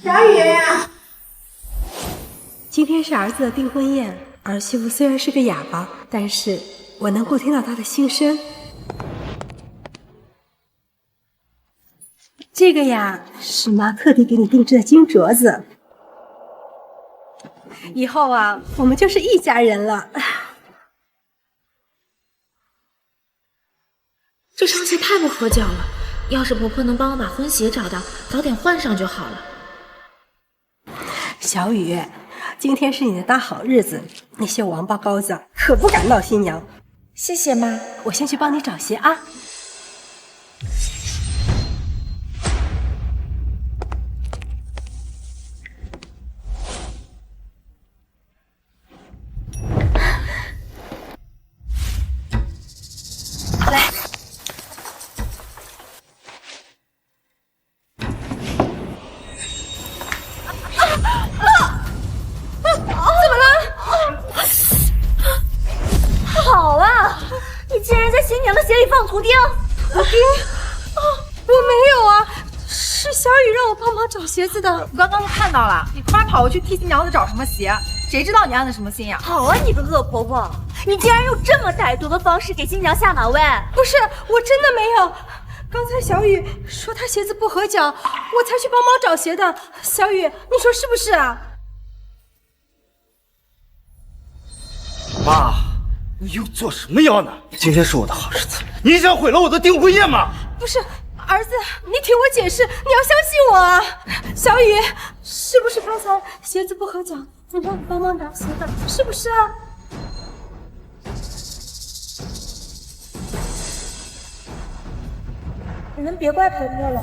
小雨，今天是儿子的订婚宴，儿媳妇虽然是个哑巴，但是我能够听到她的心声。这个呀，是妈特地给你定制的金镯子。以后啊，我们就是一家人了。这双鞋太不合脚了，要是婆婆能帮我把婚鞋找到，早点换上就好了。小雨，今天是你的大好日子，那些王八羔子可不敢闹新娘。谢谢妈，我先去帮你找鞋啊。来。好啊！你竟然在新娘的鞋里放图钉！图钉？我没有啊，是小雨让我帮忙找鞋子的。我刚刚都看到了，你快跑去替新娘子找什么鞋？谁知道你安的什么心呀？好啊，你个恶婆婆！你竟然用这么歹毒的方式给新娘下马威！不是，我真的没有。刚才小雨说她鞋子不合脚，我才去帮忙找鞋的。小雨，你说是不是啊？妈，你又做什么妖呢？今天是我的好日子，你想毁了我的订婚宴吗？不是，儿子，你听我解释，你要相信我啊！小雨，是不是刚才鞋子不合脚，你让你帮忙拿鞋的，是不是啊？你们别怪婆婆了。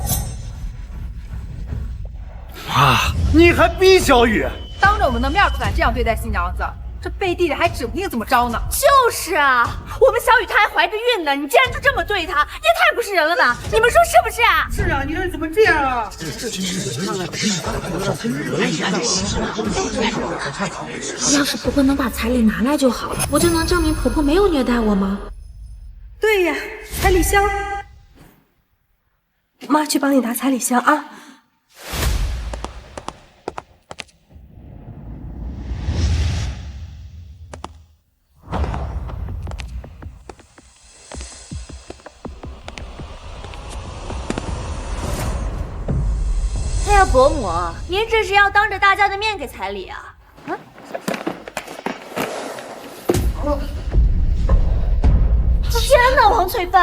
妈，你还逼小雨？当着我们的面可敢这样对待新娘子，这背地里还指不定怎么着呢。就是啊，我们小雨她还怀着孕呢，你竟然就这么对她，也太不是人了吧？你们说是不是啊？是啊，你说你怎么这样啊？要是婆婆能把彩礼拿来就好了，我就能证明婆婆没有虐待我吗？对呀，彩礼箱。妈去帮你拿彩礼箱啊。哎呀，伯母，您这是要当着大家的面给彩礼啊？天哪，王翠芬，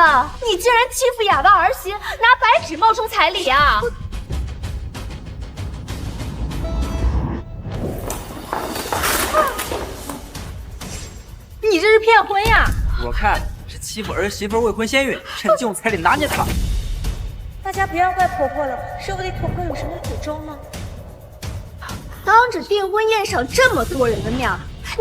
你竟然欺负哑巴儿媳，拿白纸冒充彩礼啊！你这是骗婚呀！我看是欺负儿媳妇未婚先孕，趁机用彩礼拿捏她。大家不要怪婆婆了，说不定婆婆有什么苦衷呢。当着订婚宴上这么多人的面，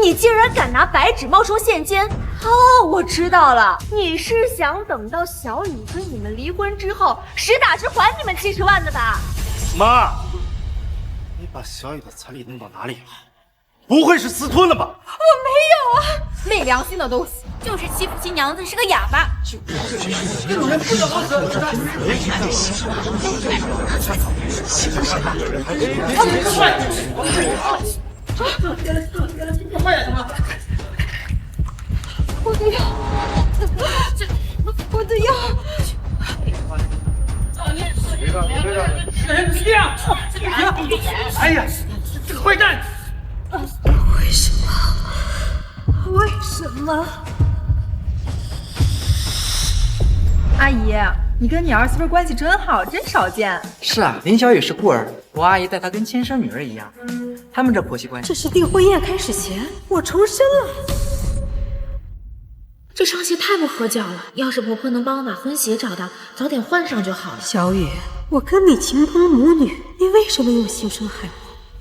你竟然敢拿白纸冒充现金！哦，我知道了，你是想等到小雨跟你们离婚之后，实打实还你们70万的吧？妈，你把小雨的彩礼弄到哪里了？不会是私吞了吧？我没有啊，没良心的东西，就是欺负新娘子是个哑巴。这种人不得好死！快点，他妈！我的药，我的药。这人是这样！哎呀，这个坏蛋！为什么？为什么？阿姨，你跟你儿媳妇关系真好，真少见。是啊，林小雨是孤儿，我阿姨待她跟亲生女儿一样。他们这婆媳关系，这是订婚宴开始前，我重生了。这双鞋太不合脚了，要是婆婆能帮我把婚鞋找到，早点换上就好了。小雨，我跟你情同母女，你为什么用心生害我？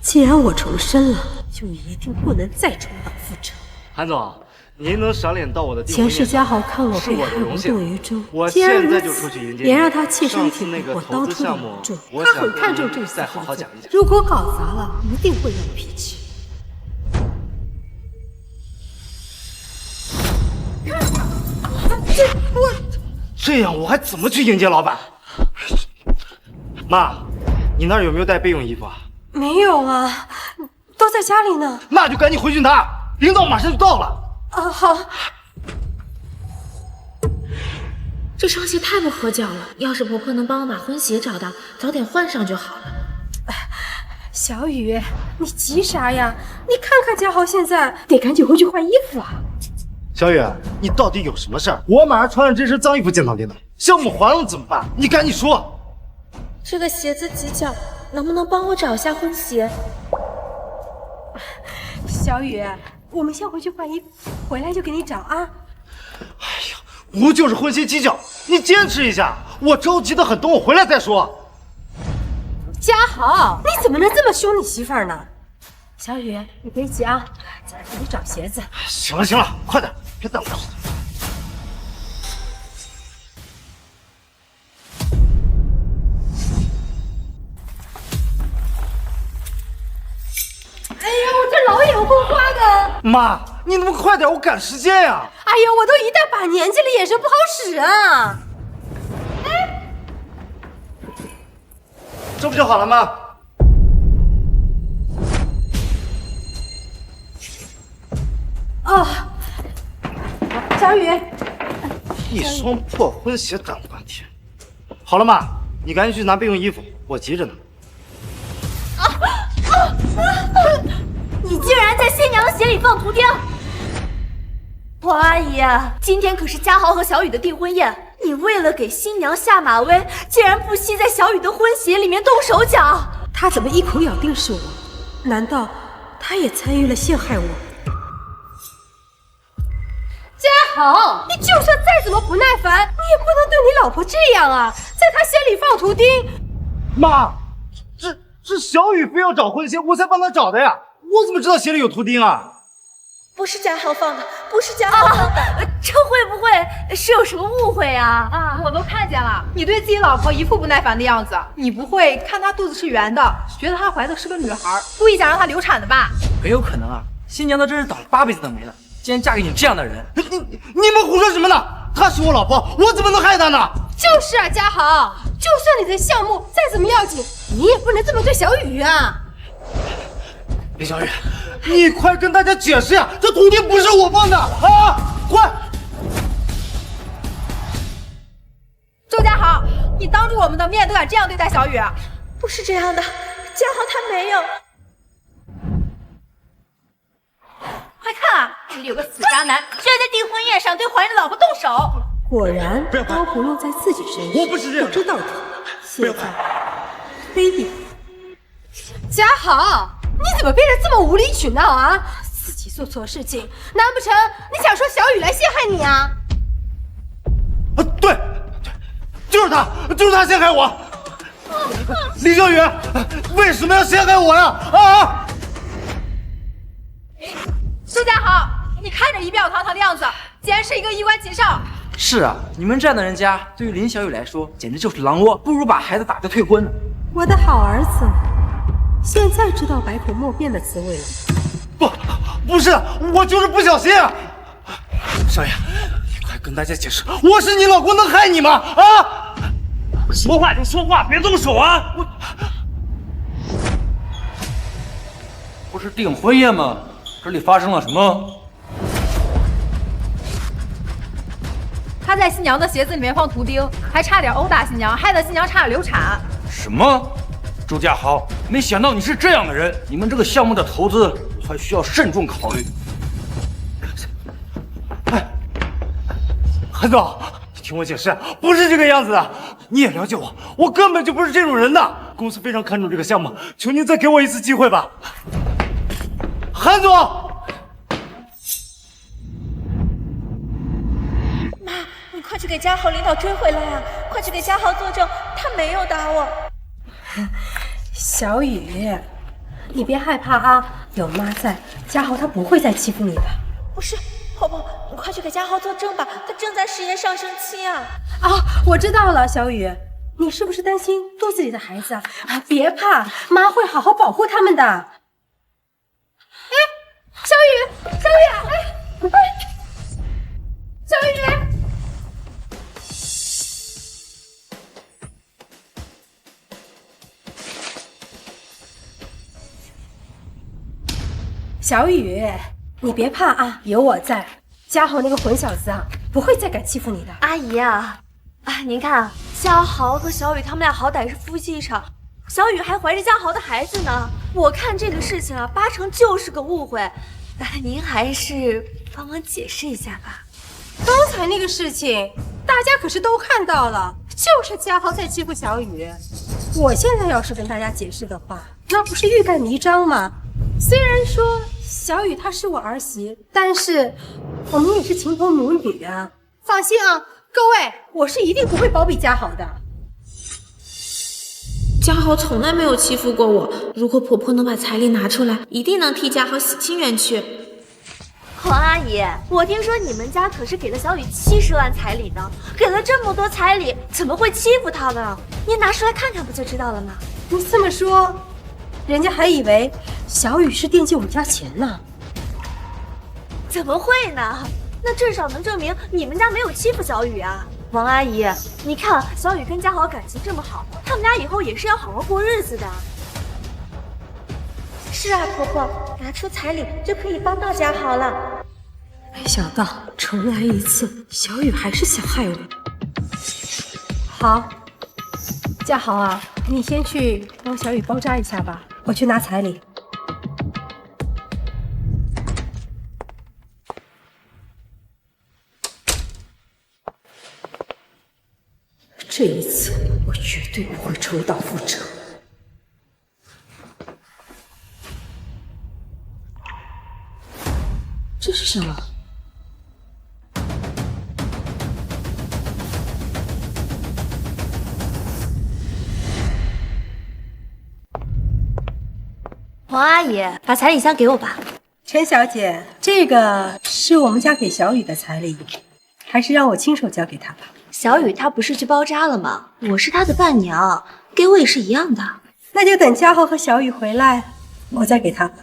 既然我重生了，就一定不能再重蹈覆辙。韩总，您能赏脸到我的订婚前宴世嘉豪看我是被害无我的荣幸动于衷，我既然如现在就此出去迎接也你让他切身上体会次那个我当初的投资项目武重。我想他很看重这次再好合作好讲一讲，如果搞砸了，一定会闹脾气。这样我还怎么去迎接老板？妈，你那儿有没有带备用衣服啊？没有啊，都在家里呢。那就赶紧回去拿，领导马上就到了。啊，好。这双鞋太不合脚了，要是婆婆能帮我把婚鞋找到，早点换上就好了。小雨，你急啥呀？你看看嘉豪现在，得赶紧回去换衣服啊！小雨，你到底有什么事儿？我马上穿上这身脏衣服见到领导，项目黄了怎么办？你赶紧说。这个鞋子挤脚，能不能帮我找一下婚鞋？小雨，我们先回去换衣服，回来就给你找啊。哎呀，不就是婚鞋挤脚，你坚持一下，我着急的很，等我回来再说。嘉豪，你怎么能这么凶你媳妇儿呢？小雨，你别急啊，咱给你找鞋子。行了行了，快点，别耽误时间。哎呀，我这老眼昏花的。妈，你能不能快点，我赶时间呀！哎呀，我都一大把年纪了，眼神不好使啊。这不就好了吗？哦，小雨，一双破婚鞋等了半天。好了妈，你赶紧去拿备用衣服，我急着呢。你竟然在新娘的鞋里放图钉！王阿姨啊，今天可是嘉豪和小雨的订婚宴，你为了给新娘下马威，竟然不惜在小雨的婚鞋里面动手脚。他怎么一口咬定是我？难道他也参与了陷害我？嘉豪，你就算再怎么不耐烦，你也不能对你老婆这样啊！在她鞋里放图钉。妈，这小雨非要找婚鞋，我才帮她找的呀！我怎么知道鞋里有图钉啊？不是嘉豪放的，不是嘉豪放的，这会不会是有什么误会啊？啊，我都看见了，你对自己老婆一副不耐烦的样子，你不会看她肚子是圆的，觉得她怀的是个女孩，故意想让她流产的吧？很有可能啊，新娘都真是倒了8辈子的霉了，竟然嫁给你这样的人。你们胡说什么呢？她是我老婆，我怎么能害她呢？就是啊，嘉豪，就算你的项目再怎么要紧，你也不能这么对小雨啊！林小雨，你快跟大家解释呀，这图钉不是我放的啊！快！周家豪，你当着我们的面都敢这样对待小雨？不是这样的，嘉豪他没有。快看啊，这里有个死渣男，居然在订婚宴上对怀孕的老婆动手。果然，刀不用在自己身上。我不是这样的，不知道的，现在推理。嘉豪，你怎么变得这么无理取闹啊？自己做错事情，难不成你想说小雨来陷害你啊？对，就是他陷害我。李小雨，为什么要陷害我呀？啊！周家豪，你看着仪表堂堂的样子，竟然是一个衣冠禽兽。是啊，你们这样的人家，对于林小雨来说简直就是狼窝，不如把孩子打掉退婚。我的好儿子，现在知道百口莫辩的滋味了。不是，我就是不小心。少爷，你快跟大家解释，我是你老公，能害你吗？啊！说话就说话，别动手啊！不是订婚宴吗？这里发生了什么？他在新娘的鞋子里面放图钉，还差点殴打新娘，害得新娘差点流产。什么？周家豪，没想到你是这样的人，你们这个项目的投资还需要慎重考虑。韩总，你听我解释，不是这个样子的。你也了解我，我根本就不是这种人的。公司非常看重这个项目，求您再给我一次机会吧。韩总，妈，你快去给嘉豪领导追回来啊！快去给嘉豪作证，他没有打我。小雨，你别害怕啊，有妈在，嘉豪他不会再欺负你的。不是，婆婆，你快去给嘉豪作证吧，他正在实验上升期啊！啊，我知道了，小雨，你是不是担心肚子里的孩子啊？啊，别怕，妈会好好保护他们的。哎，小雨，小雨，哎，小雨。小雨，你别怕啊，有我在。嘉豪那个混小子啊，不会再敢欺负你的。阿姨啊，您看，嘉豪和小雨他们俩好歹是夫妻一场，小雨还怀着嘉豪的孩子呢。我看这个事情啊，8成就是个误会。您还是帮忙解释一下吧。刚才那个事情，大家可是都看到了，就是嘉豪在欺负小雨。我现在要是跟大家解释的话，那不是欲盖弥彰吗？虽然说小雨她是我儿媳，但是我们也是情同母女啊。放心啊，各位，我是一定不会包庇嘉豪的。嘉豪从来没有欺负过我，如果婆婆能把彩礼拿出来，一定能替嘉豪洗清冤屈。黄阿姨，我听说你们家可是给了小雨70万彩礼呢，给了这么多彩礼，怎么会欺负她呢？您拿出来看看不就知道了吗？你这么说，人家还以为小雨是惦记我们家钱呢。怎么会呢？那至少能证明你们家没有欺负小雨啊。王阿姨，你看小雨跟嘉豪感情这么好，他们俩以后也是要好好过日子的。是啊，婆婆，拿出彩礼就可以帮到嘉豪了。没想到重来一次，小雨还是想害我。好，嘉豪啊，你先去帮小雨包扎一下吧，我去拿彩礼。这一次我绝对不会重蹈覆辙。这是什么？黄阿姨，把彩礼箱给我吧。陈小姐，这个是我们家给小雨的彩礼，还是让我亲手交给她吧。小雨她不是去包扎了吗？我是她的伴娘，给我也是一样的。那就等嘉豪和小雨回来，我再给她吧。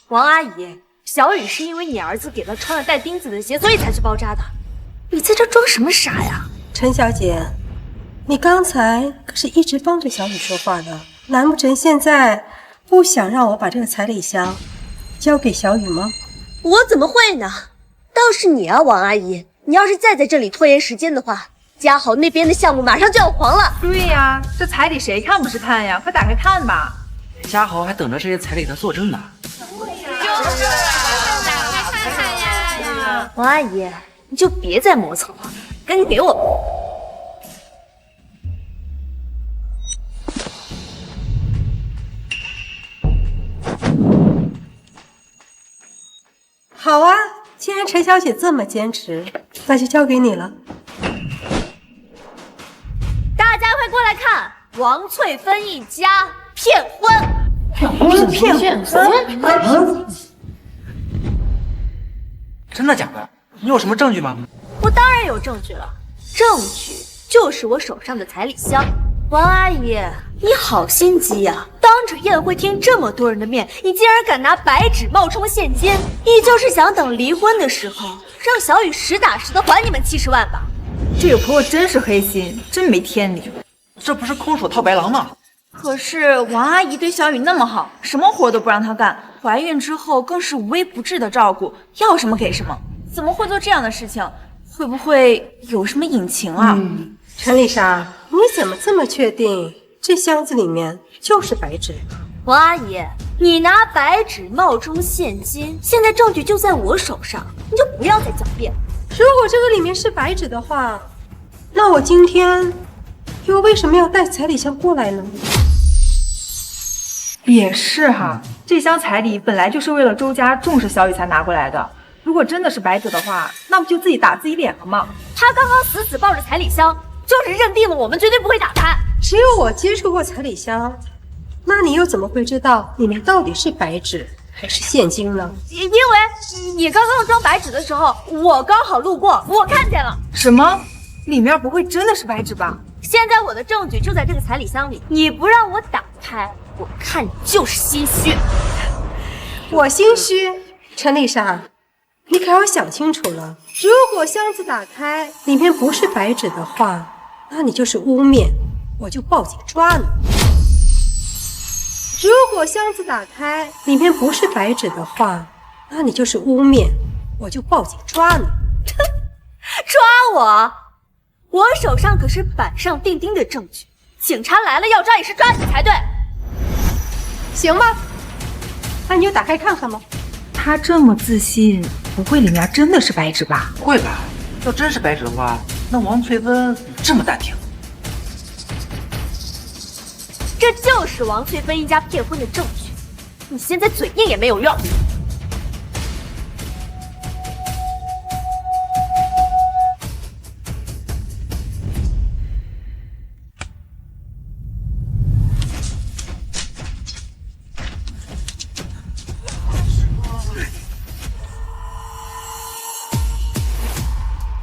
王阿姨，小雨是因为你儿子给她穿了带钉子的鞋，所以才去包扎的。你在这装什么傻呀？陈小姐，你刚才可是一直帮着小雨说话的，难不成现在不想让我把这个彩礼箱交给小雨吗？我怎么会呢？倒是你啊，王阿姨，你要是再在这里拖延时间的话，嘉豪那边的项目马上就要黄了。对呀，这彩礼谁看不是看呀？快打开看吧。嘉豪还等着这些彩礼的作证呢。王阿姨，你就别再磨蹭了，赶紧给我。好啊，既然陈小姐这么坚持，那就交给你了。大家快过来看，王翠芬一家骗婚。骗婚？真的假的？你有什么证据吗？我当然有证据了，证据就是我手上的彩礼箱。王阿姨，你好心机呀！当着宴会厅这么多人的面，你竟然敢拿白纸冒充现金，你就是想等离婚的时候，让小雨实打实的还你们70万吧？这个婆婆真是黑心，真没天理。这不是空手套白狼吗？可是王阿姨对小雨那么好，什么活都不让她干，怀孕之后更是无微不至的照顾，要什么给什么，怎么会做这样的事情？会不会有什么隐情啊？陈丽莎，你怎么这么确定这箱子里面就是白纸？王阿姨，你拿白纸冒充现金，现在证据就在我手上，你就不要再狡辩。如果这个里面是白纸的话，那我今天又为什么要带彩礼箱过来呢？也是哈，这箱彩礼本来就是为了周家重视小雨才拿过来的。如果真的是白纸的话，那不就自己打自己脸了吗？他刚刚死死抱着彩礼箱，就是认定了我们绝对不会打开。只有我接触过彩礼箱，那你又怎么会知道里面到底是白纸还是现金呢？因为你刚刚装白纸的时候，我刚好路过，我看见了。什么？里面不会真的是白纸吧？现在我的证据就在这个彩礼箱里，你不让我打开，我看你就是心虚。我心虚？陈丽莎，你可要想清楚了。如果箱子打开里面不是白纸的话，那你就是污蔑，我就报警抓你。如果箱子打开里面不是白纸的话，那你就是污蔑，我就报警抓你。抓我？我手上可是板上钉钉的证据，警察来了要抓也是抓你才对。行吧，那你就打开看看吧。他这么自信，不会里面真的是白纸吧？不会吧？要真是白纸的话，那王翠芬这么淡定？这就是王翠芬一家骗婚的证据，你现在嘴硬也没有用。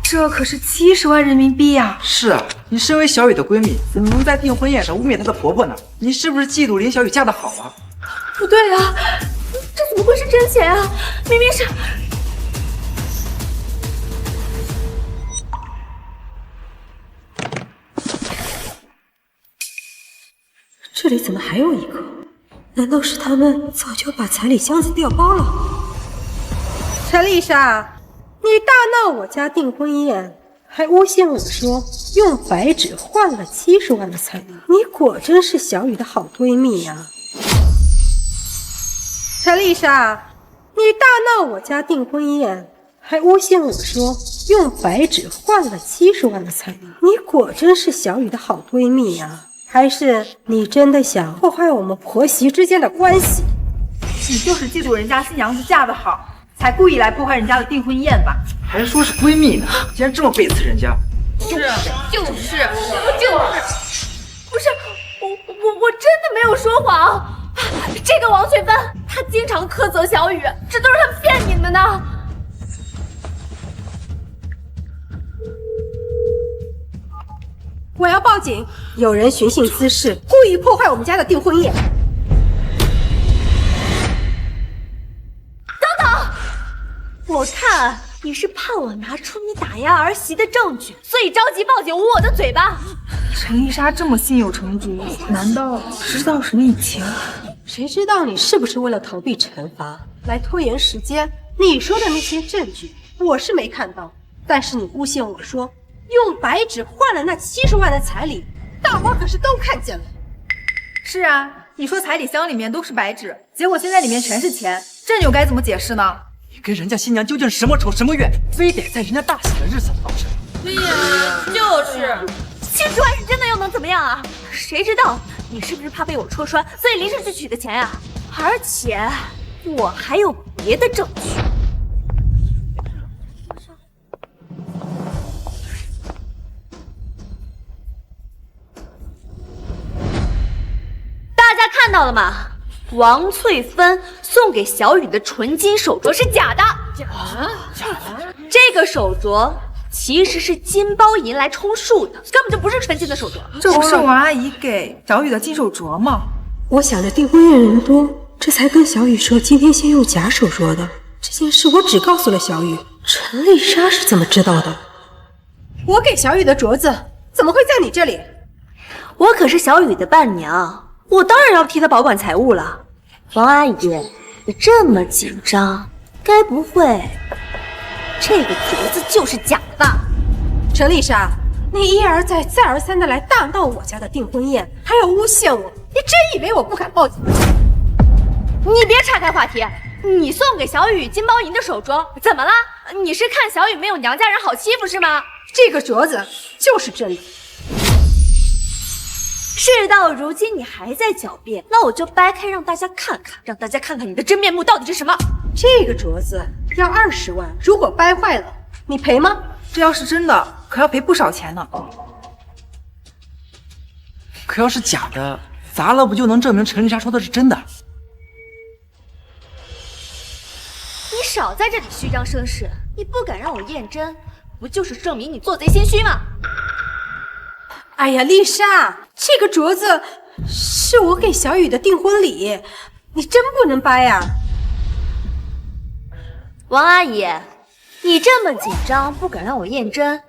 这可是70万人民币呀！是啊，你身为小雨的闺蜜，怎么能在订婚宴上污蔑她的婆婆呢？你是不是嫉妒林小雨嫁得好啊？不对啊，这怎么会是真钱啊？明明是……这里怎么还有一个？难道是他们早就把彩礼箱子调包了？陈丽莎，你大闹我家订婚宴，还诬陷我说用白纸换了70万的彩礼，你果真是小雨的好闺蜜呀！陈丽莎，你大闹我家订婚宴，还诬陷我说用白纸换了70万的彩礼，你果真是小雨的好闺蜜呀！还是你真的想破坏我们婆媳之间的关系？你就是嫉妒人家新娘子嫁得好，才故意来破坏人家的订婚宴吧？还说是闺蜜呢，竟然这么背刺人家！不是，我真的没有说谎。这个王翠芬，她经常苛责小雨，这都是她骗你们的。我要报警！有人寻衅滋事，故意破坏我们家的订婚宴。等等，我看你是怕我拿出你打压儿媳的证据，所以着急报警捂我的嘴巴。陈丽莎这么心有成竹，难道知道什么隐情？谁知道你是不是为了逃避惩罚来拖延时间？你说的那些证据我是没看到，但是你诬陷我说用白纸换了那70万的彩礼，大伙可是都看见了。是啊，你说彩礼箱里面都是白纸，结果现在里面全是钱，这你又该怎么解释呢？你跟人家新娘究竟什么仇什么怨，非得在人家大喜的日子闹事？对呀，就是70万是真的又能怎么样啊？谁知道你是不是怕被我戳穿，所以临时去取的钱呀？而且我还有别的证据。大家看到了吗？王翠芬送给小雨的纯金手镯是假的。假的？这个手镯其实是金包银来充数的，根本就不是纯金的手镯。这不是王阿姨给小雨的金手镯吗？我想着订婚宴人多，这才跟小雨说今天先用假手镯的。这件事我只告诉了小雨，陈丽莎是怎么知道的？我给小雨的镯子怎么会在你这里？我可是小雨的伴娘，我当然要替她保管财物了。王阿姨，你这么紧张，该不会这个镯子就是假的吧？陈丽莎，你一而再再而三的来大闹我家的订婚宴，还要诬陷我，你真以为我不敢报警？你别岔开话题，你送给小雨金包银的手镯怎么了？你是看小雨没有娘家人好欺负是吗？这个镯子就是真的。事到如今你还在狡辩，那我就掰开让大家看看，让大家看看你的真面目到底是什么。这个镯子要20万，如果掰坏了，你赔吗？这要是真的，可要赔不少钱呢。可要是假的，砸了不就能证明陈丽莎说的是真的？你少在这里虚张声势，你不敢让我验真，不就是证明你做贼心虚吗？哎呀，丽莎，这个镯子是我给小雨的订婚礼，你真不能掰呀！王阿姨，你这么紧张，不敢让我验真，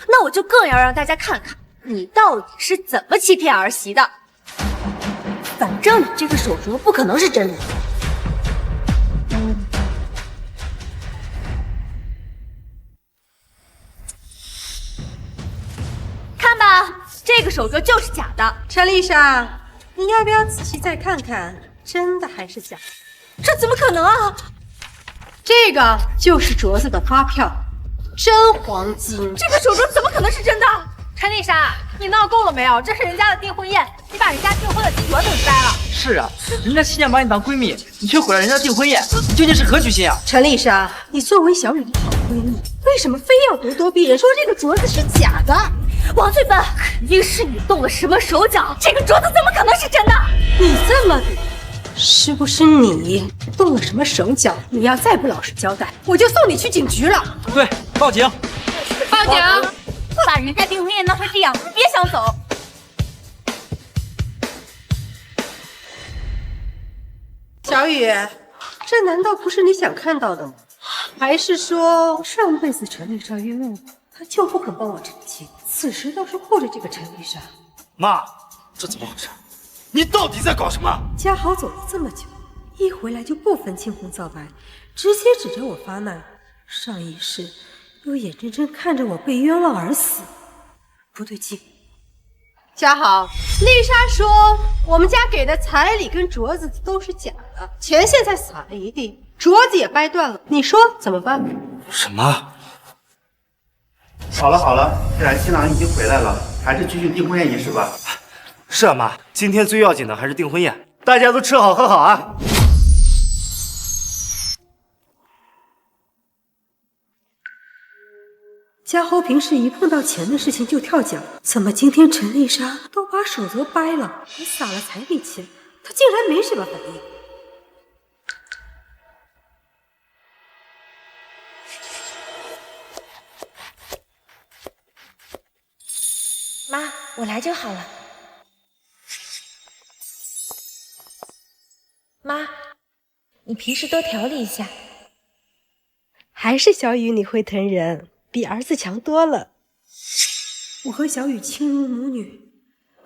那我就更要让大家看看你到底是怎么欺骗儿媳的。反正你这个手镯不可能是真的。手镯就是假的。陈丽莎，你要不要仔细再看看，真的还是假的？这怎么可能啊！这个就是镯子的发票，真黄金。这个手镯怎么可能是真的？陈丽莎，你闹够了没有？这是人家的订婚宴，你把人家订婚的金镯子摘了。是啊，人家亲家把你当闺蜜，你却毁了人家订婚宴，你究竟是何居心啊？陈丽莎，你作为小雨的好闺蜜，为什么非要咄咄逼人说这个镯子是假的？王翠芬，肯定是你动了什么手脚，这个镯子怎么可能是真的？你这么，是不是你动了什么手脚？你要再不老实交代，我就送你去警局了。对，报警！报警！把人家订婚宴闹成这样，你别想走。小雨，这难道不是你想看到的吗？还是说上辈子陈丽莎冤枉我，她就不肯帮我澄清，此时倒是护着这个陈丽莎？妈，这怎么回事？你到底在搞什么？嘉豪走了这么久，一回来就不分青红皂白，直接指着我发难。上一世又眼睁睁看着我被冤枉而死，不对劲。嘉豪，丽莎说我们家给的彩礼跟镯子都是假的，钱现在撒了一地，镯子也掰断了，你说怎么办？什么？好了好了，既然新郎已经回来了，还是继续订婚宴仪式吧。是啊，妈，今天最要紧的还是订婚宴，大家都吃好喝好啊。嘉豪平时一碰到钱的事情就跳脚，怎么今天陈丽莎都把手镯掰了，还撒了彩礼钱，她竟然没什么反应？妈，我来就好了。妈，你平时多调理一下。还是小雨你会疼人，比儿子强多了。我和小雨亲如母女，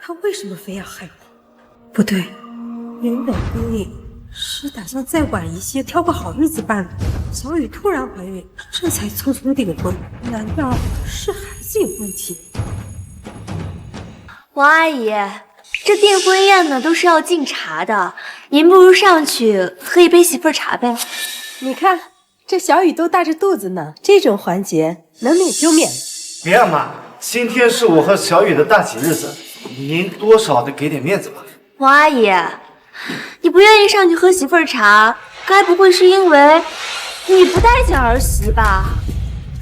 他为什么非要害我？不对，原本闺女是打算再晚一些，挑个好日子办的。小雨突然怀孕，这才匆匆订婚，难道是孩子有问题？王阿姨，这订婚宴呢都是要敬茶的，您不如上去喝一杯媳妇儿茶呗。你看，这小雨都大着肚子呢，这种环节能免就免。别啊，妈，今天是我和小雨的大喜日子，您多少得给点面子吧。王阿姨，你不愿意上去喝媳妇儿茶，该不会是因为你不待见儿媳吧？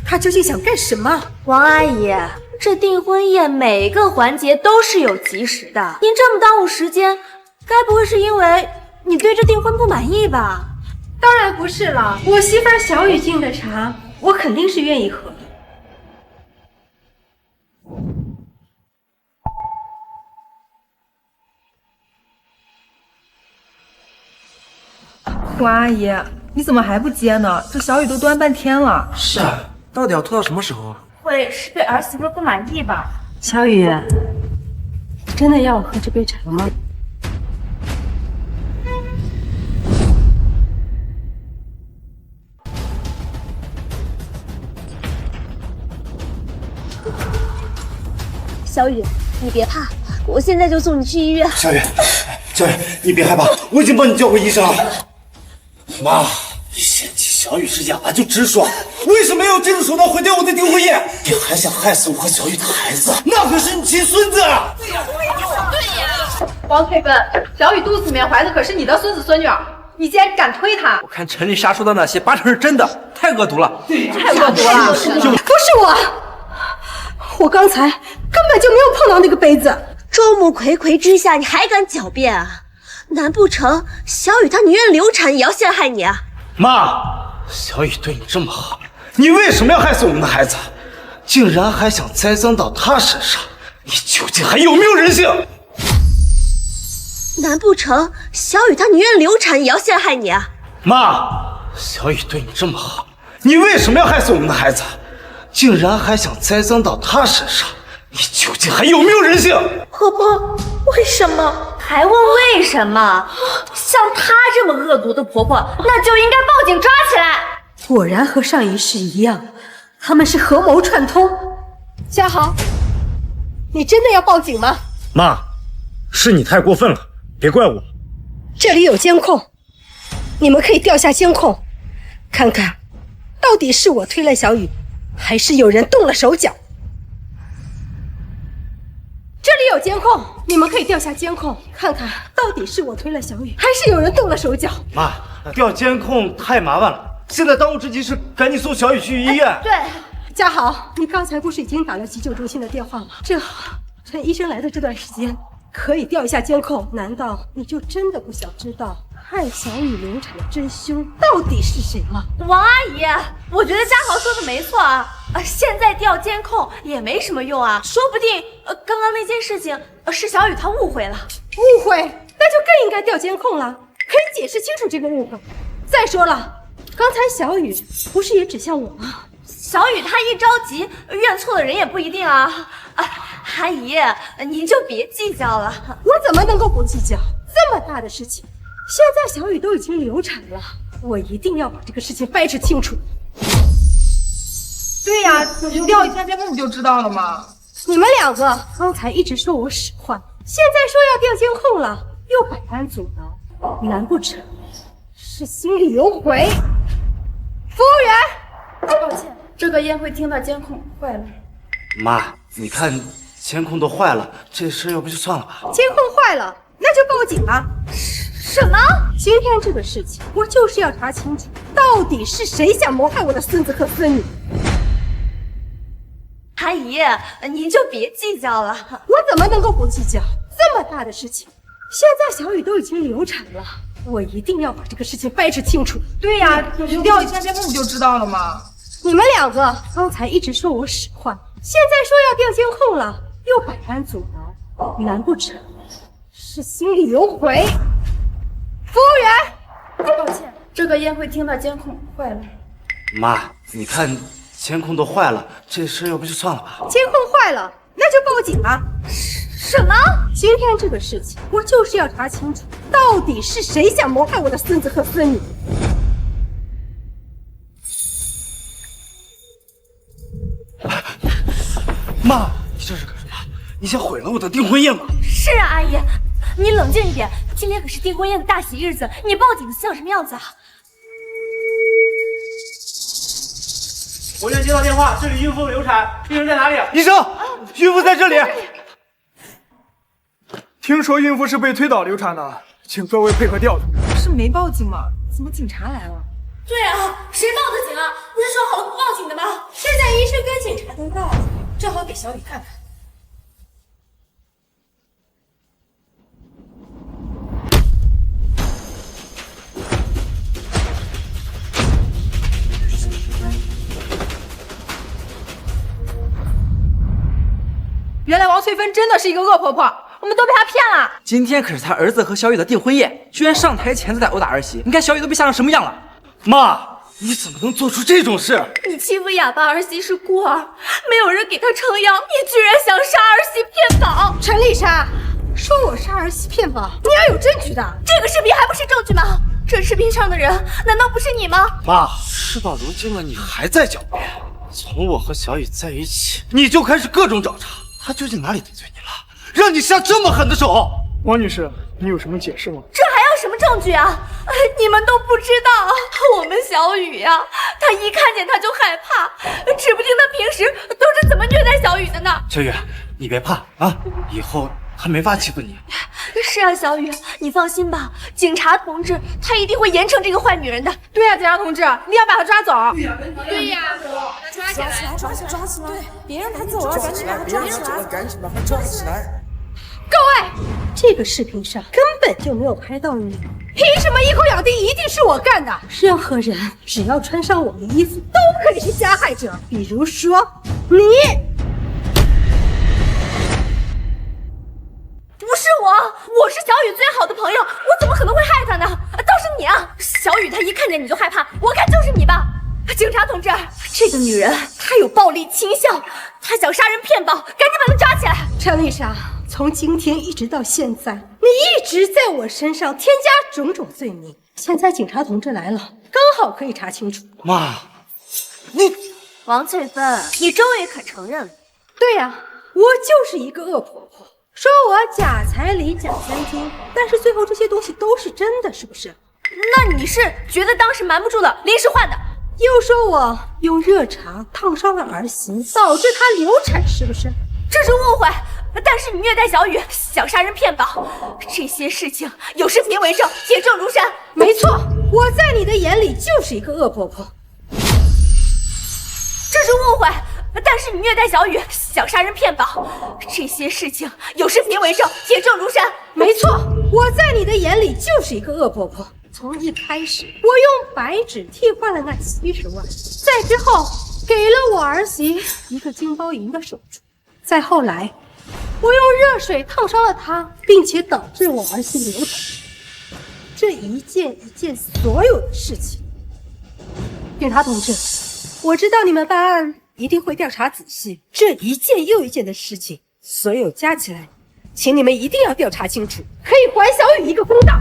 他究竟想干什么？王阿姨，这订婚宴每个环节都是有及时的，您这么耽误时间，该不会是因为你对这订婚不满意吧？当然不是了，我媳妇儿小雨敬的茶，我肯定是愿意喝的。王阿姨，你怎么还不接呢？这小雨都端半天了。是啊，到底要拖到什么时候啊？会是对儿媳妇不满意吧？小雨，真的要我喝这杯茶吗？小雨，你别怕，我现在就送你去医院。小雨，小雨，你别害怕，我已经帮你叫过医生了。妈，嫌弃小雨是哑巴就直说，为什么要用这种手段毁掉我的订婚宴？你还想害死我和小雨的孩子？那可是你亲孙子啊！对呀，王翠芬，小雨肚子里面怀的可是你的孙子孙女，你竟然敢推她！我看陈丽莎说的那些八成是真的，太恶毒了。太恶毒了！不是我刚才根本就没有碰到那个杯子。众目睽睽之下，你还敢狡辩啊？难不成小雨她宁愿流产也要陷害你啊？妈，小雨对你这么好，你为什么要害死我们的孩子？竟然还想栽赃到她身上，你究竟还有没有人性？难不成小雨她宁愿流产也要陷害你啊？妈，小雨对你这么好，你为什么要害死我们的孩子？竟然还想栽赃到她身上，你究竟还有没有人性？婆婆，为什么？还问为什么？像她这么恶毒的婆婆，那就应该报警抓起来。果然和上一世一样，他们是合谋串通。嘉豪，你真的要报警吗？妈，是你太过分了，别怪我。这里有监控，你们可以调下监控，看看到底是我推了小雨，还是有人动了手脚。这里有监控，你们可以调下监控，看看到底是我推了小雨，还是有人动了手脚。妈，调监控太麻烦了，现在当务之急是赶紧送小雨去医院。对，嘉豪，你刚才不是已经打了急救中心的电话吗？正好趁医生来的这段时间，可以调一下监控。难道你就真的不想知道害小雨流产的真凶到底是谁吗？王阿姨，我觉得嘉豪说的没错啊。现在调监控也没什么用啊，说不定刚刚那件事情是小雨她误会了。误会？那就更应该调监控了，可以解释清楚这个误会。再说了，刚才小雨不是也指向我吗？小雨她一着急，认错的人也不一定啊。阿姨，您就别计较了。我怎么能够不计较？这么大的事情，现在小雨都已经流产了，我一定要把这个事情掰扯清楚。对呀，你调一下监控不就知道了吗？你们两个刚才一直说我使唤，现在说要调监控了，又百般阻挠，难不成是心里有鬼？服务员，抱歉，这个宴会厅的监控坏了。妈，你看监控都坏了，这事要不就算了吧。监控坏了，那就报警啊！什么？今天这个事情，我就是要查清楚，到底是谁想谋害我的孙子和孙女。阿姨，您就别计较了。我怎么能够不计较？这么大的事情，现在小雨都已经流产了，我一定要把这个事情掰扯清楚。对呀，你调一下监控不就知道了吗？你们两个刚才一直说我使唤，现在说要调监控了，又百般阻挠，难不成是心里有鬼？服务员，抱歉，这个宴会厅的监控坏了。妈，你看监控都坏了，这事要不就算了吧。监控坏了，那就报警啊！什么？今天这个事情，我就是要查清楚，到底是谁想谋害我的孙子和孙女。妈，你这是干什么？你想毁了我的订婚宴吗？是啊，阿姨，你冷静一点，今天可是订婚宴的大喜日子，你报警像什么样子啊？我院接到电话，这里孕妇流产，病人在哪里？医生，孕妇在这里。听说孕妇是被推倒流产的，请各位配合调查。是没报警吗？怎么警察来了？对啊，谁报的警啊？不是说好了不报警的吗？现在医生跟警察都到了，正好给小雨看看。原来王翠芬真的是一个恶婆婆，我们都被她骗了。今天可是他儿子和小雨的订婚宴，居然上台前就在殴打儿媳，你看小雨都被吓成什么样了？妈，你怎么能做出这种事？你欺负哑巴儿媳是孤儿，没有人给她撑腰，你居然想杀儿媳骗保！陈丽莎，说我杀儿媳骗保，你要有证据的。这个视频还不是证据吗？这视频上的人难道不是你吗？妈，事到如今了，你还在狡辩。从我和小雨在一起，你就开始各种找茬，他究竟哪里得罪你了，让你下这么狠的手？王女士，你有什么解释吗？这还要什么证据啊？你们都不知道，我们小雨呀，她一看见他就害怕，指不定他平时都是怎么虐待小雨的呢。小雨，你别怕啊，以后他没法欺负你。是啊，小雨，你放心吧，警察同志他一定会严惩这个坏女人的。对呀，警察同志，你要把她抓走。对呀，抓起来，抓起来，抓起来！对，别让他走了，赶紧把他抓起来！赶紧把他抓起来！各位，这个视频上根本就没有拍到你，凭什么一口咬定一定是我干的？任何人只要穿上我的衣服，都可以是加害者。比如说你。不是我是小雨最好的朋友，我怎么可能会害她呢？倒是你啊，小雨她一看见你就害怕，我看就是你吧。警察同志，这个女人她有暴力倾向，她想杀人骗保，赶紧把她抓起来。陈丽莎，从今天一直到现在，你一直在我身上添加种种罪名。现在警察同志来了，刚好可以查清楚。妈，你王翠芬，你终于肯承认了。对呀，我就是一个恶婆婆，说我假彩礼假三金，但是最后这些东西都是真的，是不是？那你是觉得当时瞒不住了，临时换的？又说我用热茶烫伤了儿媳，导致她流产，是不是？这是误会。但是你虐待小雨，想杀人骗保，这些事情有视频为证，铁证如山。没错，我在你的眼里就是一个恶婆婆。这是误会。但是你虐待小雨，想杀人骗保，这些事情有视频为证，铁证如山。没错，我在你的眼里就是一个恶婆婆。从一开始，我用白纸替换了那70万，再之后给了我儿媳一个金包银的手镯，再后来，我用热水烫伤了她，并且导致我儿媳流产。这一件一件所有的事情，警察同志，我知道你们办案一定会调查仔细，这一件又一件的事情，所有加起来，请你们一定要调查清楚，可以还小雨一个公道。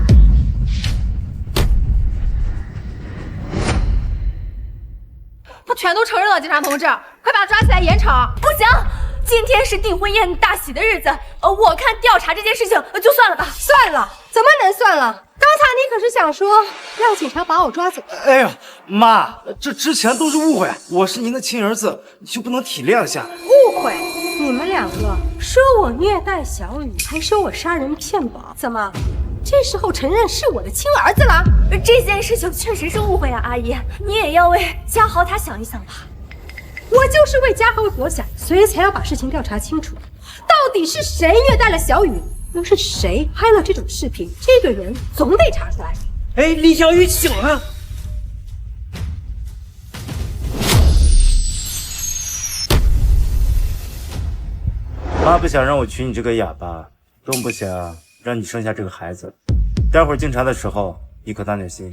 他全都承认了，警察同志，快把他抓起来严惩！不行，今天是订婚宴大喜的日子，我看调查这件事情就算了吧。算了，怎么能算了？刚才你可是想说让警察把我抓走。哎呀，妈，这之前都是误会，我是您的亲儿子，你就不能体谅一下？误会？你们两个说我虐待小雨，还说我杀人骗保，怎么？这时候承认是我的亲儿子了？这件事情确实是误会啊，阿姨，你也要为嘉豪他想一想吧。我就是为嘉豪着想，所以才要把事情调查清楚。到底是谁虐待了小雨？又是谁拍了这种视频？这个人总得查出来。哎，李小雨醒了。妈不想让我娶你这个哑巴，更不想让你生下这个孩子。待会儿进查的时候，你可当点心。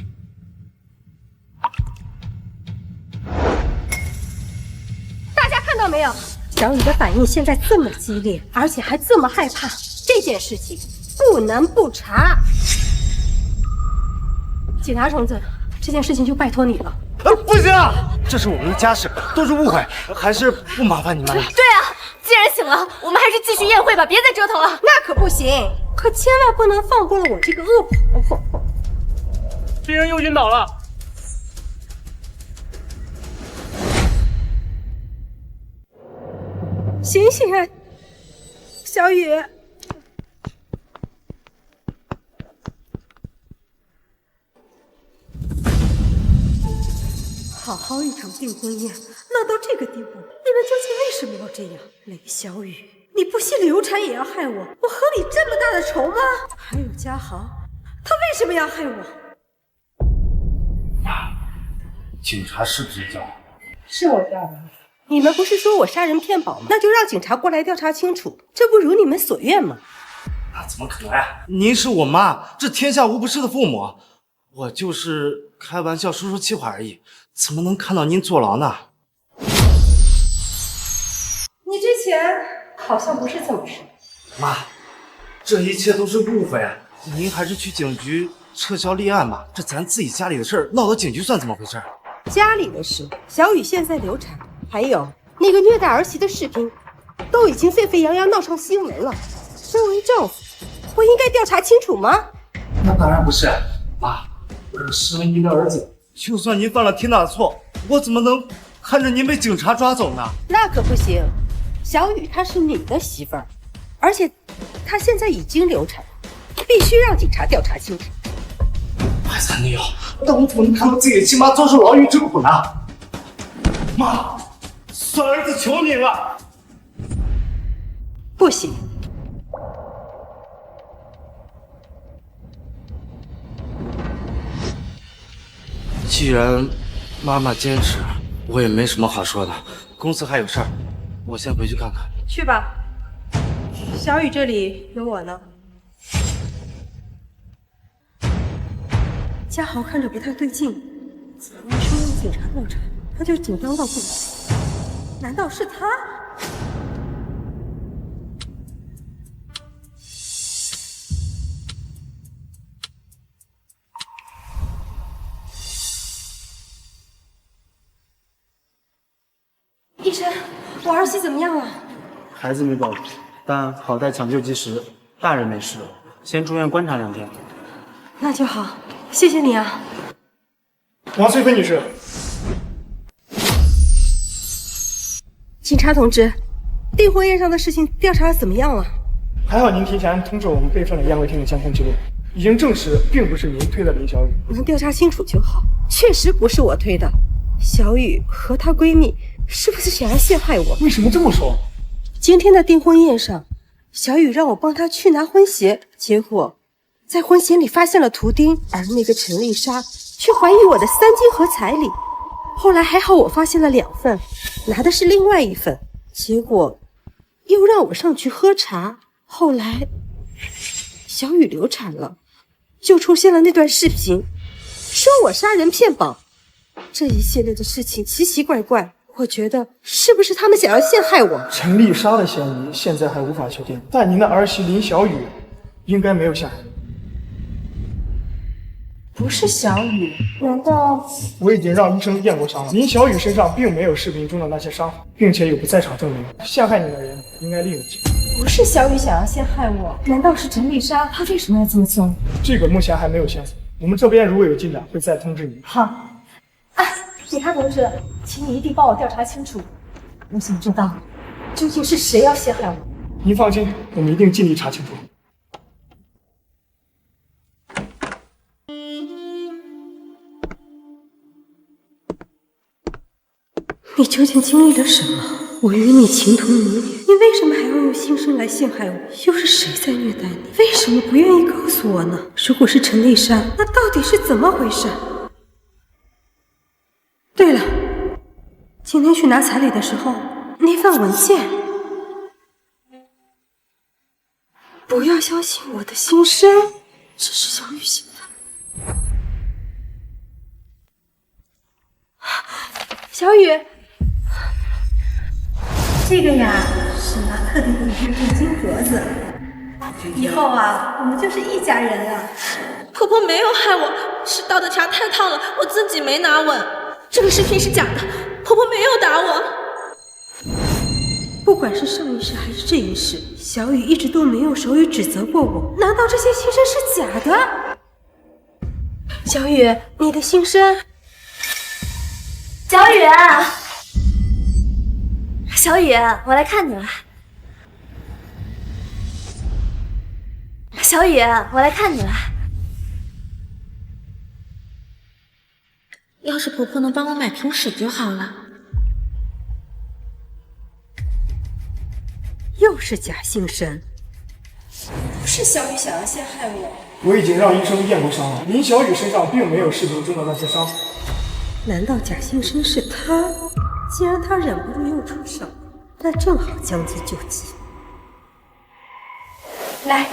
大家看到没有？小雨的反应现在这么激烈，而且还这么害怕，这件事情不能不查。警察虫子，这件事情就拜托你了。不行，这是我们的家事，都是误会，还是不麻烦你们了。对啊，既然醒了，我们还是继续宴会吧，别再折腾了。那可不行，可千万不能放过了我这个恶婆婆。病人又晕倒了。醒醒啊，小雨！好好一场订婚宴，闹到这个地步，你们究竟为什么要这样？雷小雨，你不惜流产也要害我，我和你这么大的仇吗？还有嘉豪，他为什么要害我？警察是不是叫？是我叫的。你们不是说我杀人骗保吗？那就让警察过来调查清楚，这不如你们所愿吗？那怎么可能呀？您是我妈，这天下无不是的父母，我就是开玩笑说说气话而已，怎么能看到您坐牢呢？你之前好像不是这么说。妈，这一切都是误会，您还是去警局撤销立案吧，这咱自己家里的事儿，闹到警局算怎么回事？家里的事，小雨现在流产，还有那个虐待儿媳的视频，都已经沸沸扬扬闹上新闻了。身为丈夫，我应该调查清楚吗？那当然不是，妈，我是身为您的儿子，就算您犯了天大的错，我怎么能看着您被警察抓走呢？那可不行，小雨她是你的媳妇儿，而且她现在已经流产，必须让警察调查清楚。坏三女友，但我怎么能看到自己的亲妈遭受牢狱之苦呢？妈，算儿子求您了。不行。既然妈妈坚持，我也没什么好说的。公司还有事儿，我先回去看看。去吧，小雨这里有我呢。嘉豪看着不太对劲，怎么说让警察调查，他就紧张到不行。难道是他？医生，我儿媳怎么样了？孩子没保住，但好在抢救及时，大人没事，先住院观察2天。那就好，谢谢你啊。王翠芬女士，警察同志，订婚宴上的事情调查怎么样了？还好您提前通知我们备份了宴会厅的监控记录，已经证实并不是您推的林小雨。能调查清楚就好，确实不是我推的。小雨和她闺蜜是不是想要陷害我？为什么这么说？今天的订婚宴上，小雨让我帮她去拿婚鞋，结果在婚鞋里发现了图钉，而那个陈丽莎却怀疑我的3金和彩礼。后来还好我发现了2份，拿的是另外1份，结果又让我上去喝茶。后来小雨流产了，就出现了那段视频，说我杀人骗保。这一系列的事情奇奇怪怪，我觉得是不是他们想要陷害我？陈丽莎的嫌疑现在还无法确定，但您的儿媳林小雨应该没有陷害你。不是小雨，难道？我已经让医生验过伤了，林小雨身上并没有视频中的那些伤，并且有不在场证明，陷害你的人应该另有其人。不是小雨想要陷害我，难道是陈丽莎？她为什么要这么做？这个目前还没有线索，我们这边如果有进展会再通知你。好。警察同志，请你一定帮我调查清楚，我想知道究竟是谁要陷害我。您放心，我们一定尽力查清楚。你究竟经历了什么？我与你情同母女，你为什么还要用心声来陷害我？又是谁在虐待你？为什么不愿意告诉我呢？如果是陈丽莎，那到底是怎么回事？对了，今天去拿彩礼的时候，那份文件，不要相信我的心声，这是小雨写的。小雨，这个呀是妈特地给你配的金镯子，以后啊，我们就是一家人了。婆婆没有害我，是刀的钳太烫了，我自己没拿稳。这个视频是假的，婆婆没有打我。不管是上一世还是这一世，小雨一直都没有手语指责过我。难道这些心声是假的？小雨，你的心声。小雨，小雨，我来看你了。小雨，我来看你了。要是婆婆能帮我买瓶水就好了。又是假性声，不是小雨想要陷害我。我已经让医生验过伤了，林小雨身上并没有视频中的那些伤。难道假性声是他？既然他忍不住又出手，那正好将计就计。来，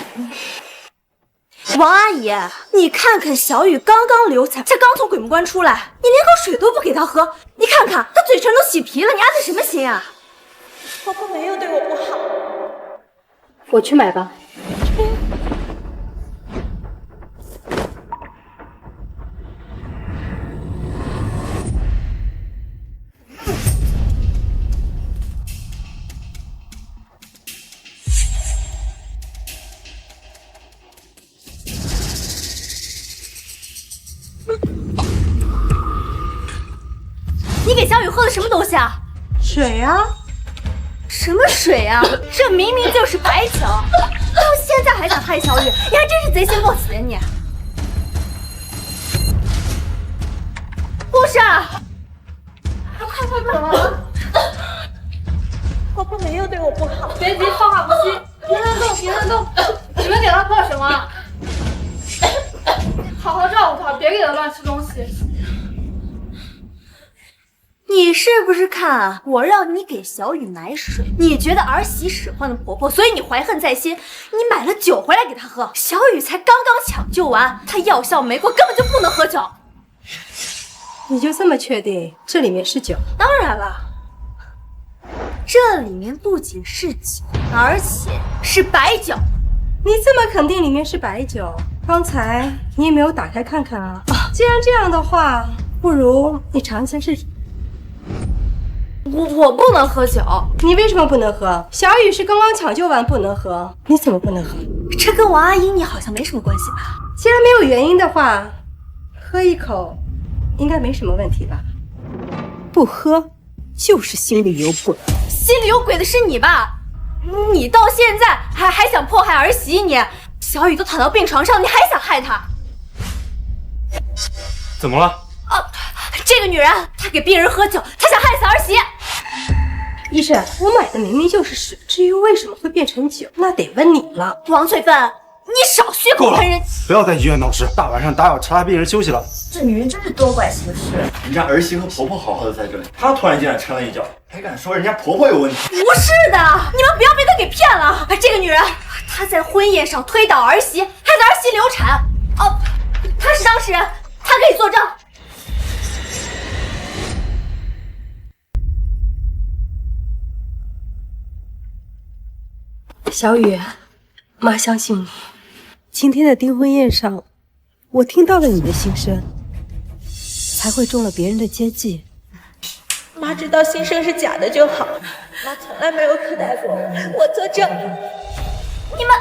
王阿姨，你看看小雨刚刚流产，才刚从鬼门关出来，你连口水都不给她喝，你看看她嘴唇都起皮了，你安的什么心啊？婆婆没有对我不好，我去买吧。你给小雨喝的什么东西啊？水啊！什么水啊？这明明就是白酒，到现在还想害小雨，你还真是贼心不死呀你！护士，快走！婆婆没有对我不好，别急，放话不息，别乱动，别乱动！你们给她喝什么？好好照顾她，别给她乱吃东西。你是不是看我让你给小雨买水，你觉得儿媳使唤的婆婆，所以你怀恨在心，你买了酒回来给她喝。小雨才刚刚抢救完，她药效没过，根本就不能喝酒。你就这么确定这里面是酒？当然了，这里面不仅是酒，而且是白酒。你这么肯定里面是白酒，刚才你也没有打开看看啊？既然这样的话，不如你尝一下试试。我不能喝酒。你为什么不能喝？小雨是刚刚抢救完，不能喝，你怎么不能喝？这跟王阿姨你好像没什么关系吧？既然没有原因的话，喝一口应该没什么问题吧？不喝就是心里有鬼。心里有鬼的是你吧？你到现在还想迫害儿媳你？小雨都躺到病床上，你还想害她？怎么了？这个女人她给病人喝酒，她想害死儿媳。医生，我买的明明就是水，至于为什么会变成酒，那得问你了。王翠芬，你少血口喷人！不要在医院闹事，大晚上打扰其他病人休息了。这女人真是多管闲事。人家儿媳和婆婆好好的在这里，她突然进来掺了一脚，还敢说人家婆婆有问题？不是的，你们不要被她给骗了。这个女人，她在婚宴上推倒儿媳，害得儿媳流产。哦，她是当事人，她可以作证。小雨，妈相信你。今天的订婚宴上，我听到了你的心声，才会中了别人的奸计。妈知道心声是假的就好，妈从来没有苛待过我，我作证。你们，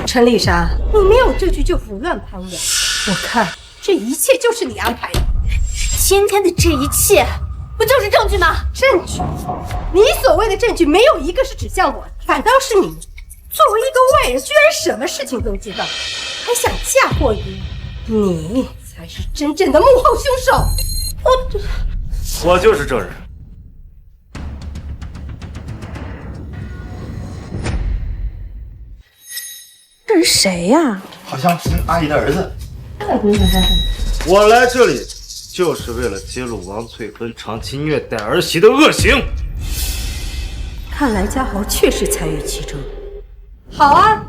陈丽莎，你没有证据就胡乱攀我，我看这一切就是你安排的。今天的这一切，不就是证据吗？证据？你所谓的证据没有一个是指向我的，反倒是你。作为一个外人，居然什么事情都知道，还想嫁祸于我，你才是真正的幕后凶手。我就是证人。这是谁呀？好像是阿姨的儿子。我来这里就是为了揭露王翠芬长期虐待儿媳的恶行。看来嘉豪确实参与其中。好啊，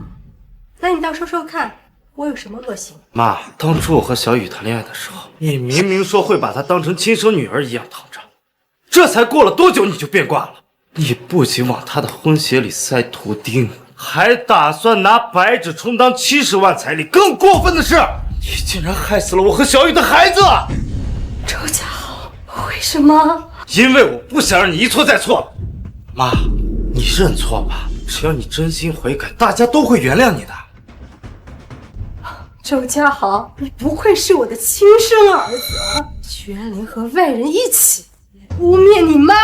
那你倒说说看，我有什么恶行？妈，当初我和小雨谈恋爱的时候，你明明说会把她当成亲生女儿一样疼着，这才过了多久你就变卦了？你不仅往她的婚鞋里塞图钉，还打算拿白纸充当70万彩礼。更过分的是，你竟然害死了我和小雨的孩子！周家豪，为什么？因为我不想让你一错再错。妈，你认错吧。只要你真心悔改，大家都会原谅你的。周家豪，你不愧是我的亲生儿子，居然联合外人一起污蔑你妈，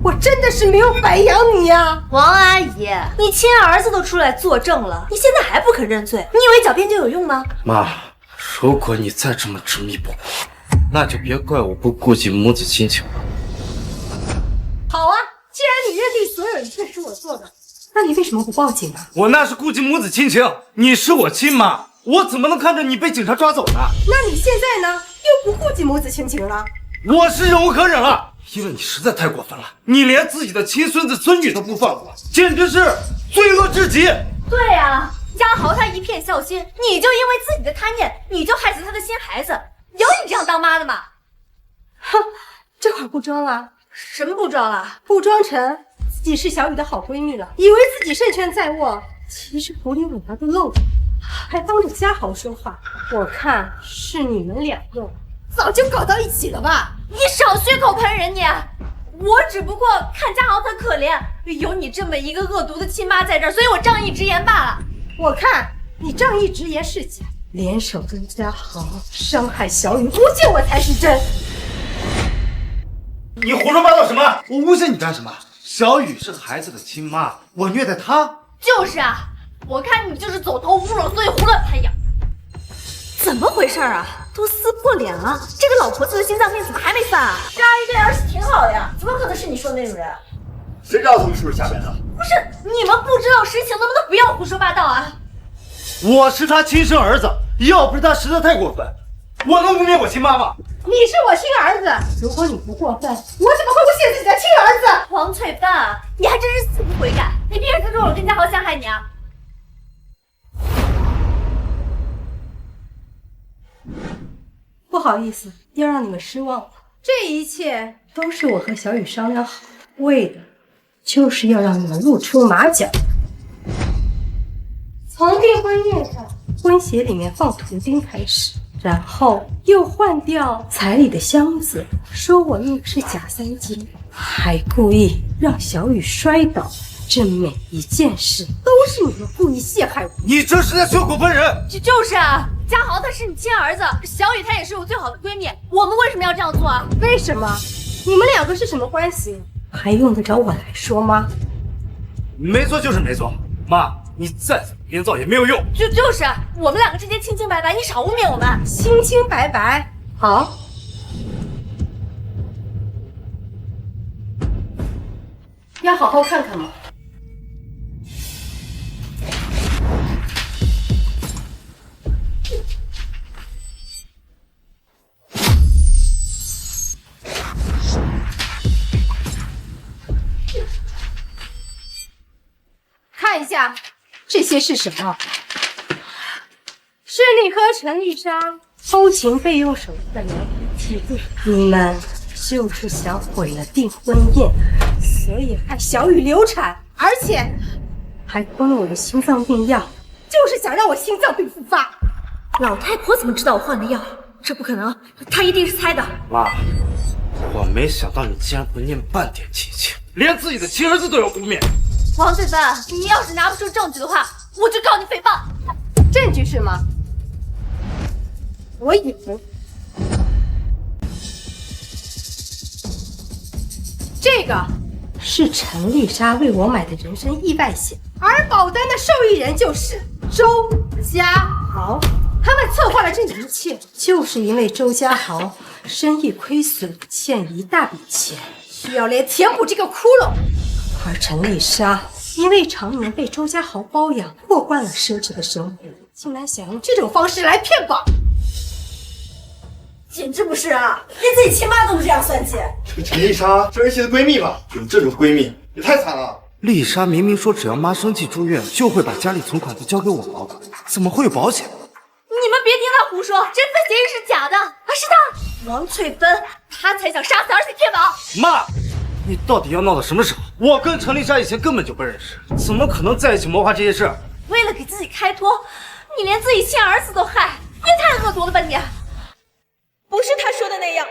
我真的是没有白养你呀！王阿姨，你亲儿子都出来作证了，你现在还不肯认罪？你以为狡辩就有用吗？妈，如果你再这么执迷不悟，那就别怪我不顾及母子亲情了。好啊，既然你认定所有一切是我做的，那你为什么不报警啊？我那是顾及母子亲情，你是我亲妈，我怎么能看着你被警察抓走呢？那你现在呢？又不顾及母子亲情了？我是忍无可忍了，因为你实在太过分了，你连自己的亲孙子孙女都不放过，简直是罪恶至极。对呀，嘉豪他一片孝心，你就因为自己的贪念，你就害死他的新孩子，有你这样当妈的吗？哼，这会儿不装了？什么不装了？不装成自己是小雨的好闺蜜了，以为自己胜权在握，其实狐狸尾巴都露着，还当着嘉豪说话。我看是你们两个早就搞到一起了吧？你少血口喷人你！我只不过看嘉豪他可怜，有你这么一个恶毒的亲妈在这儿，所以我仗义直言罢了。我看你仗义直言是假，联手跟嘉豪伤害小雨，诬陷我才是真。你胡说八道什么？我诬陷你干什么？小雨是孩子的亲妈，我虐待她？就是啊，我看你就是走投无路，所以胡乱攀养。怎么回事啊？都撕破脸了，这个老婆子的心脏病怎么还没犯啊？这阿姨对儿媳挺好的呀，怎么可能是你说的那种人？谁知道他们是不是瞎掰的？不是，你们不知道实情，能不能不要胡说八道啊？我是他亲生儿子，要不是他实在太过分，我能污蔑我亲妈吗？你是我亲儿子，如果你不过分，我怎么会诬陷自己的亲儿子？王翠芬，你还真是死不悔改！你逼着他说我跟嘉豪陷害你啊！不好意思，要让你们失望了。这一切都是我和小雨商量好，为的就是要让你们露出马脚。从订婚宴上婚鞋里面放图钉开始，然后又换掉彩礼的箱子，说我命是假3金，还故意让小雨摔倒。这每一件事都是你们故意陷害我。你这是在血口喷人！就是啊，嘉豪他是你亲儿子，小雨她也是我最好的闺蜜，我们为什么要这样做啊？为什么？你们两个是什么关系？还用得着我来说吗？没错就是没错，妈，你再怎么编造也没有用。就是我们两个之间清清白白，你少污蔑我们。清清白白。好，要好好看看吗？看一下，这些是什么？是你和陈丽莎偷情被用手机的聊天记录。你们就是想毁了订婚宴，所以害小雨流产，而且还吞了我的心脏病药，就是想让我心脏病复发。老太婆怎么知道我换的药？这不可能，她一定是猜的。妈，我没想到你竟然不念半点亲情，连自己的亲儿子都要污蔑。王翠芬，你要是拿不出证据的话，我就告你诽谤。证据是吗？我有。这个是陈丽莎为我买的人身意外险，而保单的受益人就是周家豪。他们策划了这一切，就是因为周家豪生意亏损，欠一大笔钱，需要来填补这个窟窿。而陈丽莎因为常年被周家豪包养，过惯了奢侈的生活，竟然想用这种方式来骗保，简直不是啊！连自己亲妈都不这样算计。这个陈丽莎是儿媳的闺蜜吧？有这种闺蜜也太惨了。丽莎明明说只要妈生气住院，就会把家里存款都交给我保管，怎么会有保险？你们别听他胡说，这份协议是假的，是他王翠芬，她才想杀死儿媳骗保。妈，你到底要闹到什么时候？我跟陈丽莎以前根本就不认识，怎么可能在一起谋划这些事？为了给自己开脱，你连自己亲儿子都害，你也太恶毒了吧你！不是她说的那样，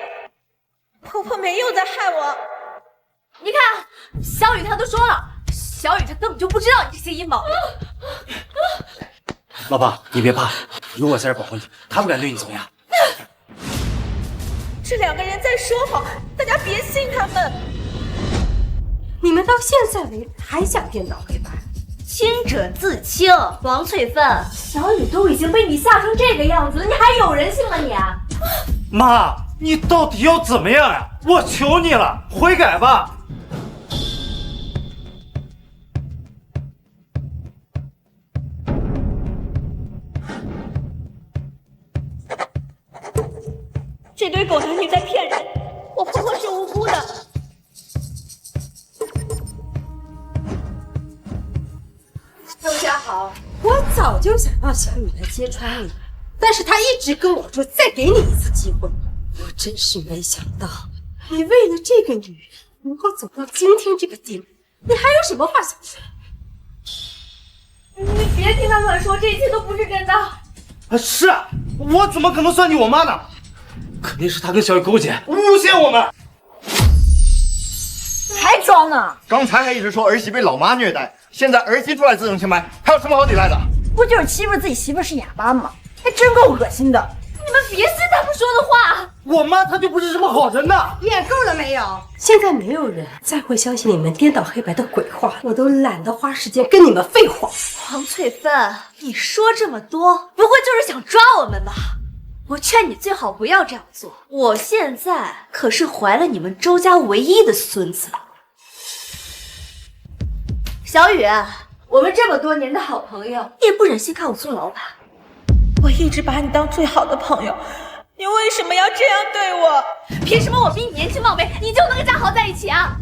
婆婆没有在害我。你看，小雨她都说了，小雨她根本就不知道你这些阴谋。老婆，你别怕，有我在这保护你，他不敢对你怎么样。这两个人在说谎，大家别信他们。你们到现在为止还想颠倒黑白？清者自清，王翠芬，小雨都已经被你吓成这个样子了，你还有人性吗你？妈，你到底要怎么样呀？我求你了，悔改吧。这堆狗男女在骗人，我婆婆是无辜的。周家豪，我早就想让小雨来揭穿你，但是他一直跟我说再给你一次机会。我真是没想到，你为了这个女人能够走到今天这个地步，你还有什么话想说？你别听他乱说，这一切都不是真的。是啊，我怎么可能算计我妈呢？肯定是她跟小雨勾结，诬陷我们。还装呢？刚才还一直说儿媳被老妈虐待，现在儿媳出来自证清白，还有什么好抵赖的？不就是欺负自己媳妇是哑巴吗？还真够恶心的。你们别信他们说的话。我妈她就不是什么好人呐！演够了没有？现在没有人再会相信你们颠倒黑白的鬼话，我都懒得花时间跟你们废话。王翠芬，你说这么多，不会就是想抓我们吧？我劝你最好不要这样做。我现在可是怀了你们周家唯一的孙子。小雨，我们这么多年的好朋友，你也不忍心看我做老板。我一直把你当最好的朋友，你为什么要这样对我？凭什么我比你年轻貌美，你就能跟嘉豪在一起啊？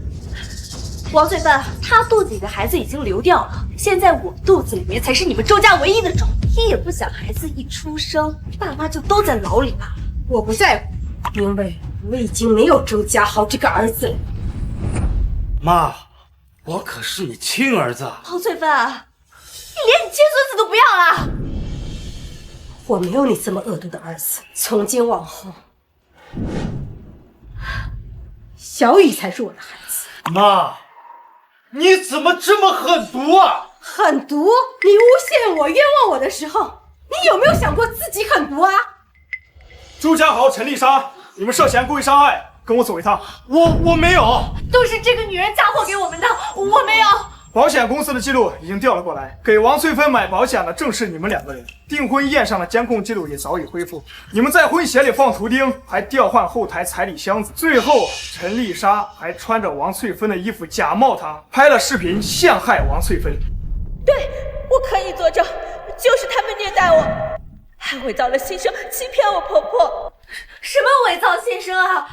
王翠芬，他肚子里的孩子已经流掉了，现在我肚子里面才是你们周家唯一的种。你也不想孩子一出生，爸妈就都在牢里吧？我不在乎，因为我已经没有周家豪这个儿子了。妈，我可是你亲儿子。王翠芬，你连你亲孙子都不要了？我没有你这么恶毒的儿子。从今往后，小雨才是我的孩子。妈，你怎么这么狠毒啊？狠毒？你诬陷我、冤枉我的时候，你有没有想过自己狠毒啊？朱家豪、陈丽莎，你们涉嫌故意伤害，跟我走一趟。我没有，都是这个女人嫁祸给我们的，我没有。保险公司的记录已经调了过来，给王翠芬买保险的正是你们2个人。订婚宴上的监控记录也早已恢复，你们在婚鞋里放图钉，还调换后台彩礼箱子。最后，陈丽莎还穿着王翠芬的衣服假冒她，拍了视频陷害王翠芬。对，我可以作证，就是他们虐待我，还伪造了新生，欺骗我婆婆。什么伪造新生啊？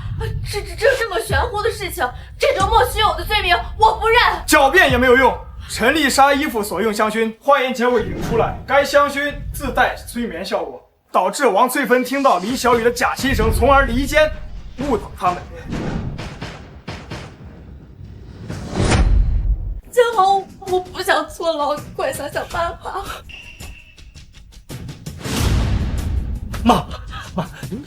这么玄乎的事情，这种莫须有的罪名，我不认。狡辩也没有用。陈丽莎衣服所用香薰，化验结果已经出来，该香薰自带催眠效果，导致王翠芬听到林小雨的假心声，从而离间，误导他们。家豪，我不想坐牢，你快想想办法。妈，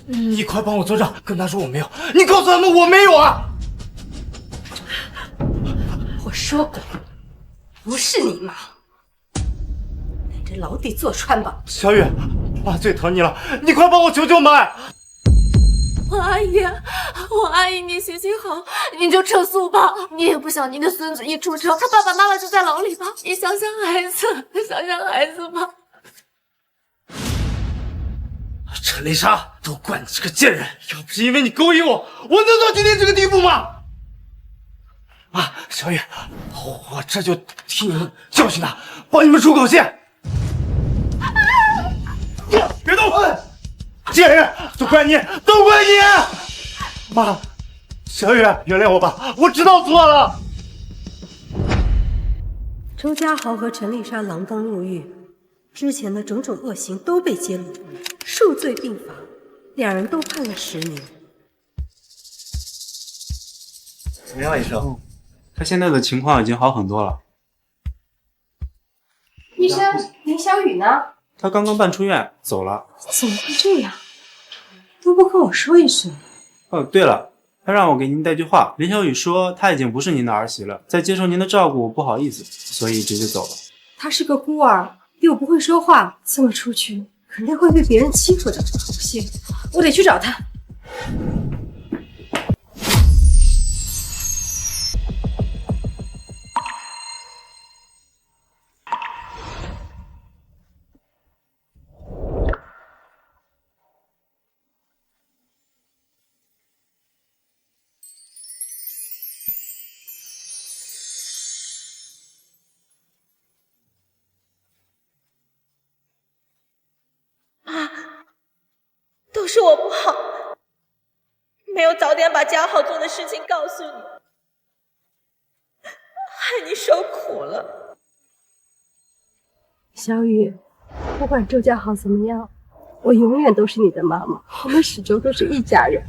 你快帮我作证，跟他说我没有，你告诉他们我没有啊！我说过，不是你妈，等着牢底坐穿吧。小雨，妈最疼你了，你快帮我求求妈！王阿姨，王阿姨，你行行好，你就撤诉吧。你也不想你的孙子一出生，他爸爸妈妈就在牢里吧？你想想孩子，想想孩子吧。陈丽莎，都怪你这个贱人！要不是因为你勾引我，我能到今天这个地步吗？妈，小雨，我这就替你们教训他，帮你们出口气。别动！贱人，都怪你，都怪你！妈，小雨，原谅我吧，我知道错了。周家豪和陈丽莎锒铛入狱，之前的种种恶行都被揭露，数罪并罚，2人都判了10年。怎么样，医生？他现在的情况已经好很多了。医生，林小雨呢？他刚刚办出院，走了。怎么会这样？都不跟我说一声。哦，对了，他让我给您带句话。林小雨说她已经不是您的儿媳了，在接受您的照顾不好意思，所以直接走了。她是个孤儿，又不会说话，这么出去肯定会被别人欺负的。不行，我得去找她。都是我不好，没有早点把家豪做的事情告诉你，害你受苦了。小雨，不管周家豪怎么样，我永远都是你的妈妈，我们始终都是一家人。